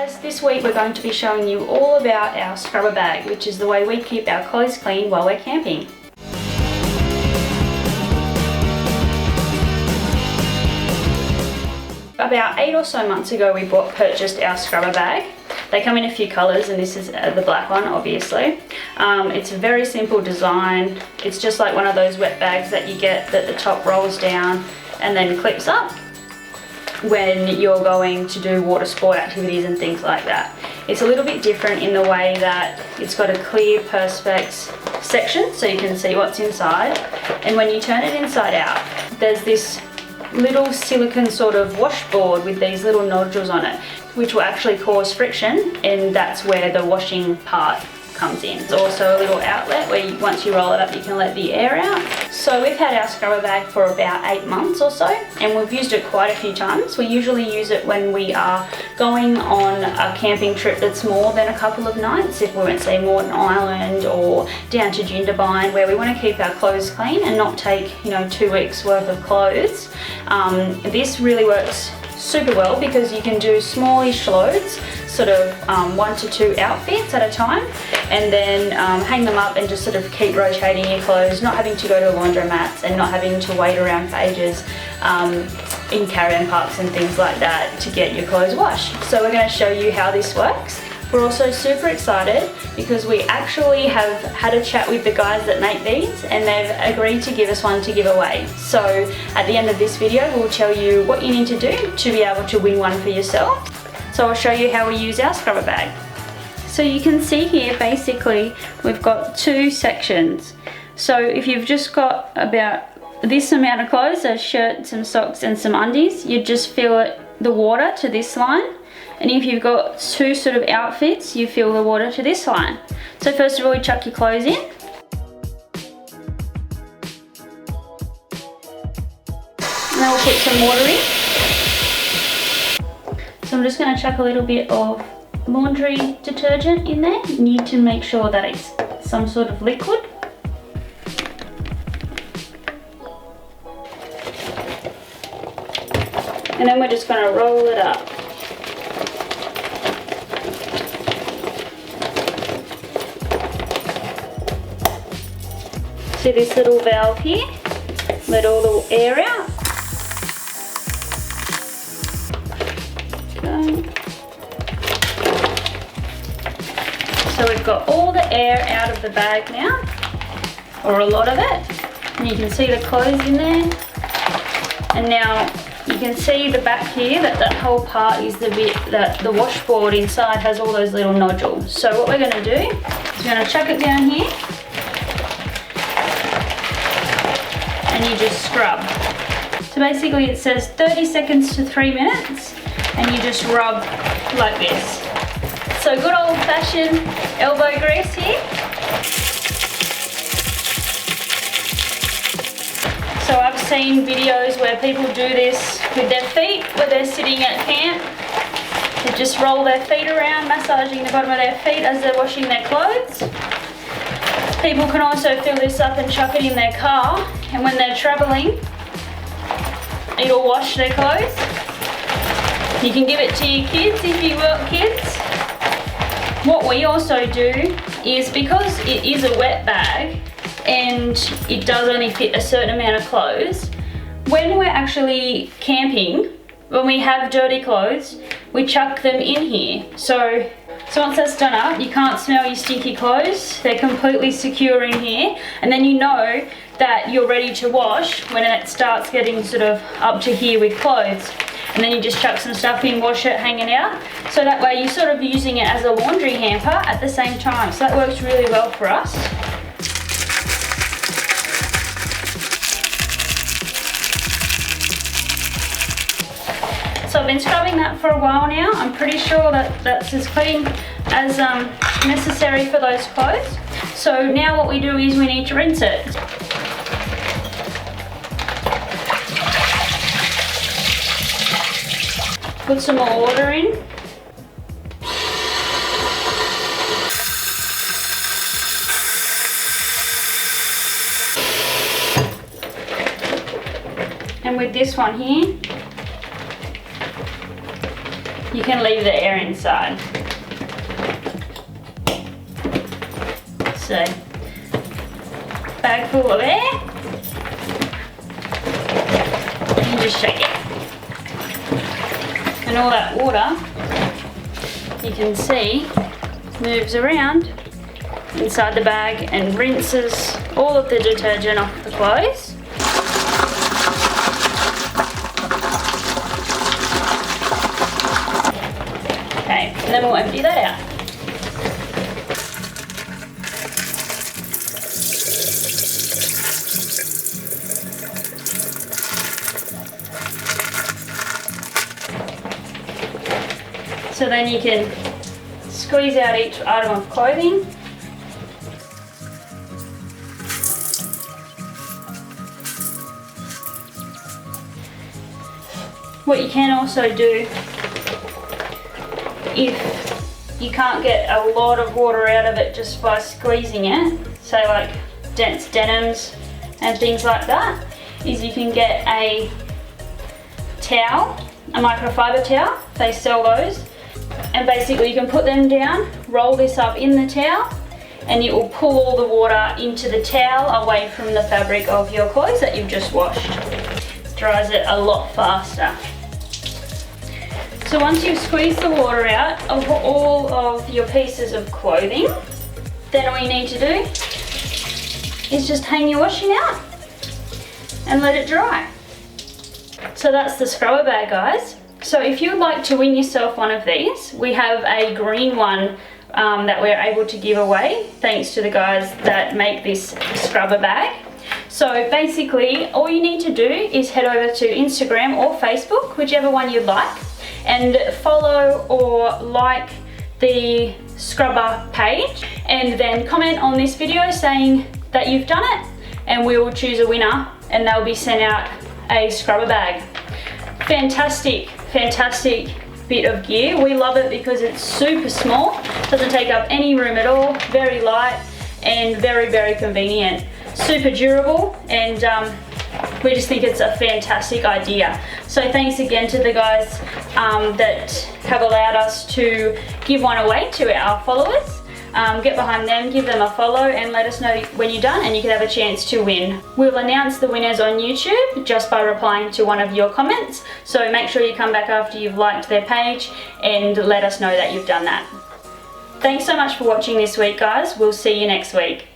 guys, this week we're going to be showing you all about our Scrubba bag, which is the way we keep our clothes clean while we're camping. About 8 or so months ago we purchased our Scrubba bag. They come in a few colours and this is the black one, obviously. It's a very simple design. It's just like one of those wet bags that you get that the top rolls down and then clips up when you're going to do water sport activities and things like that. It's a little bit different in the way that it's got a clear perspex section so you can see what's inside, and when you turn it inside out there's this little silicone sort of washboard with these little nodules on it which will actually cause friction, and that's where the washing part comes in. There's also a little outlet where once you roll it up you can let the air out. So we've had our Scrubba bag for about 8 months or so and we've used it quite a few times. We usually use it when we are going on a camping trip that's more than a couple of nights. If we went, say, Morton Island or down to Jindabyne, where we want to keep our clothes clean and not take 2 weeks worth of clothes. This really works super well because you can do smallish loads, sort of 1 to 2 outfits at a time, and then hang them up and just sort of keep rotating your clothes, not having to go to laundromats and not having to wait around for ages in carry-on parks and things like that to get your clothes washed. So we're going to show you how this works. We're also super excited because we actually have had a chat with the guys that make these and they've agreed to give us one to give away. So at the end of this video we'll tell you what you need to do to be able to win one for yourself. So I'll show you how we use our Scrubba bag. So you can see here basically we've got 2 sections. So if you've just got about this amount of clothes, so shirt, some socks and some undies, you just fill the water to this line. And if you've got 2 sort of outfits, you fill the water to this line. So first of all, you chuck your clothes in. And then we'll put some water in. So I'm just going to chuck a little bit of laundry detergent in there. You need to make sure that it's some sort of liquid. And then we're just going to roll it up. See this little valve here? Let all the air out. Okay. So we've got all the air out of the bag now, or a lot of it. And you can see the clothes in there. And now you can see the back here that whole part is the bit that the washboard inside has all those little nodules. So what we're going to do is we're going to chuck it down here. And you just scrub. So basically it says 30 seconds to 3 minutes and you just rub like this. So good old fashioned elbow grease here. So I've seen videos where people do this with their feet, where they're sitting at camp. They just roll their feet around, massaging the bottom of their feet as they're washing their clothes. People can also fill this up and chuck it in their car, and when they're travelling, it'll wash their clothes. You can give it to your kids if you've got kids. What we also do is, because it is a wet bag and it does only fit a certain amount of clothes, when we're actually camping, when we have dirty clothes, we chuck them in here. So once that's done up, you can't smell your stinky clothes. They're completely secure in here. And then you know that you're ready to wash when it starts getting sort of up to here with clothes. And then you just chuck some stuff in, wash it, hang it out. So that way you're sort of using it as a laundry hamper at the same time. So that works really well for us. So I've been scrubbing that for a while now. I'm pretty sure that that's as clean as necessary for those clothes. So now what we do is we need to rinse it. Put some more water in. And with this one here, you can leave the air inside. So, bag full of air, and just shake it. And all that water, you can see, moves around inside the bag and rinses all of the detergent off the clothes. Okay, and then we'll empty that out. So then you can squeeze out each item of clothing. What you can also do, if you can't get a lot of water out of it just by squeezing it, say like dense denims and things like that, is you can get a towel, a microfiber towel. They sell those. And basically you can put them down, roll this up in the towel, and it will pull all the water into the towel away from the fabric of your clothes that you've just washed. It dries it a lot faster. So once you've squeezed the water out of all of your pieces of clothing, then all you need to do is just hang your washing out and let it dry. So that's the Scrubba bag, guys. So if you would like to win yourself one of these, we have a green one that we're able to give away thanks to the guys that make this Scrubba bag. So basically all you need to do is head over to Instagram or Facebook, whichever one you'd like, and follow or like the Scrubba page, and then comment on this video saying that you've done it, and we will choose a winner and they'll be sent out a Scrubba bag. Fantastic bit of gear. We love it because it's super small, doesn't take up any room at all, very light and very convenient, super durable, and we just think it's a fantastic idea. So thanks again to the guys that have allowed us to give one away to our followers. Get behind them, give them a follow, and let us know when you're done, and you can have a chance to win. We'll announce the winners on YouTube just by replying to one of your comments, so make sure you come back after you've liked their page and let us know that you've done that. Thanks so much for watching this week, guys. We'll see you next week.